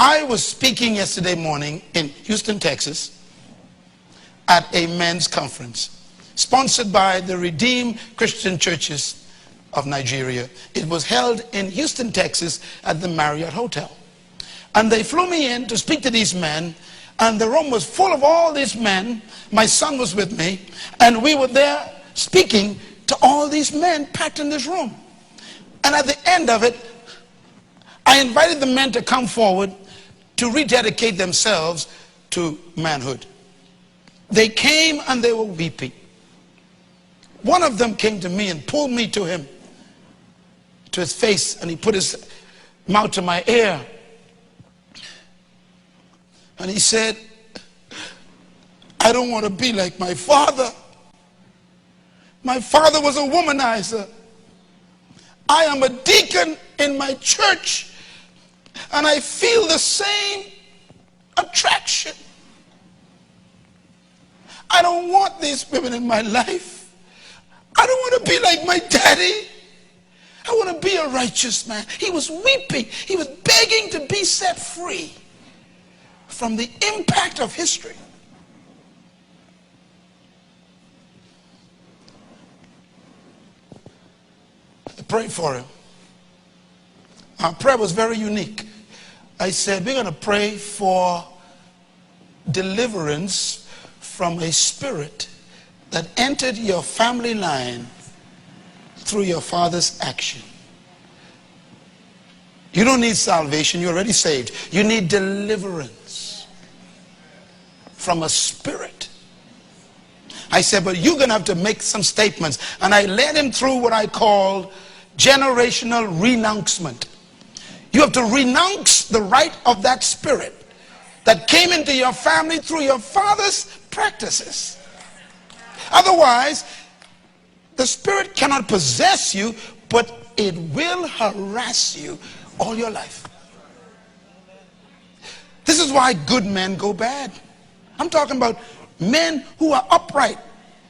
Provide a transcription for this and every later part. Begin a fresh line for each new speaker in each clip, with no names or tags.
I was speaking yesterday morning in Houston, Texas, at a men's conference sponsored by the Redeemed Christian Churches of Nigeria. It was held in Houston, Texas at the Marriott Hotel. And they flew me in to speak to these men, and the room was full of all these men. My son was with me, and we were there speaking to all these men packed in this room. And at the end of it, I invited the men to come forward to rededicate themselves to manhood. They came and they were weeping. One of them came to me and pulled me to him, to his face, and he put his mouth to my ear. And he said, I don't want to be like my father. My father was a womanizer. I am a deacon in my church, and I feel the same attraction. I don't want these women in my life. I don't want to be like my daddy. I want to be a righteous man. He was weeping. He was begging to be set free from the impact of history. I prayed for him. Our prayer was very unique. I said, we're going to pray for deliverance from a spirit that entered your family line through your father's action. You don't need salvation. You're already saved. You need deliverance from a spirit. I said, but you're going to have to make some statements. And I led him through what I call generational renouncement. You have to renounce the right of that spirit that came into your family through your father's practices. Otherwise, the spirit cannot possess you, but it will harass you all your life. This is why good men go bad. I'm talking about men who are upright,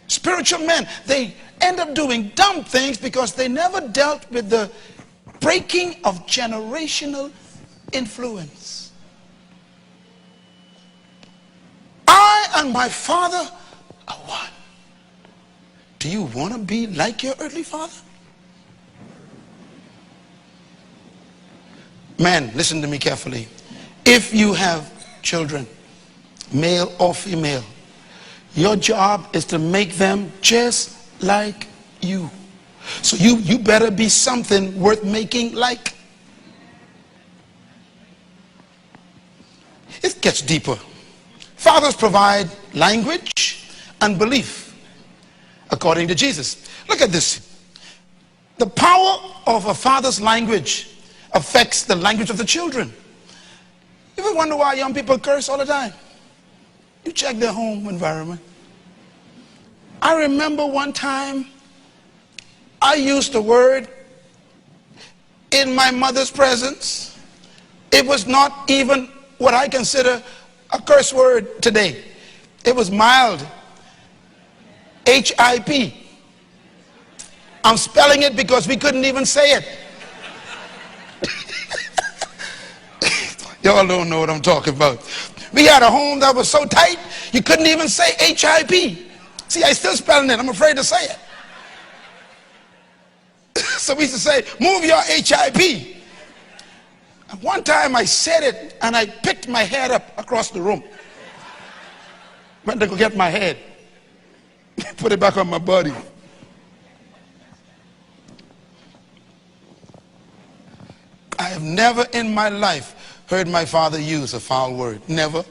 spiritual men. They end up doing dumb things because they never dealt with the breaking of generational influence. I and my father are one. Do you want to be like your earthly father? Man, listen to me carefully. If you have children, male or female, your job is to make them just like you. So you better be something worth making like. It gets deeper. Fathers provide language and belief according to Jesus. Look at this. The power of a father's language affects the language of the children. You ever wonder why young people curse all the time? You check their home environment. I remember one time I used a word in my mother's presence. It was not even what I consider a curse word today. It was mild. HIP. I'm spelling it because we couldn't even say it. Y'all don't know what I'm talking about. We had a home that was so tight, you couldn't even say HIP. See, I still spelling it. I'm afraid to say it. So we used to say, move your HIP. And one time I said it, and I picked my head up across the room. Went to go get my head. Put it back on my body. I have never in my life heard my father use a foul word. Never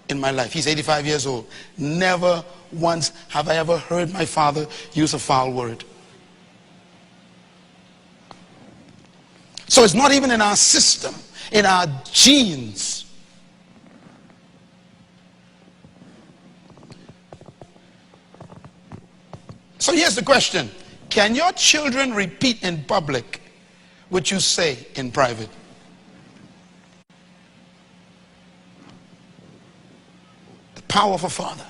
in my life. He's 85 years old. Never once have I ever heard my father use a foul word. So it's not even in our system, in our genes. So here's the question. Can your children repeat in public what you say in private? The power of a father.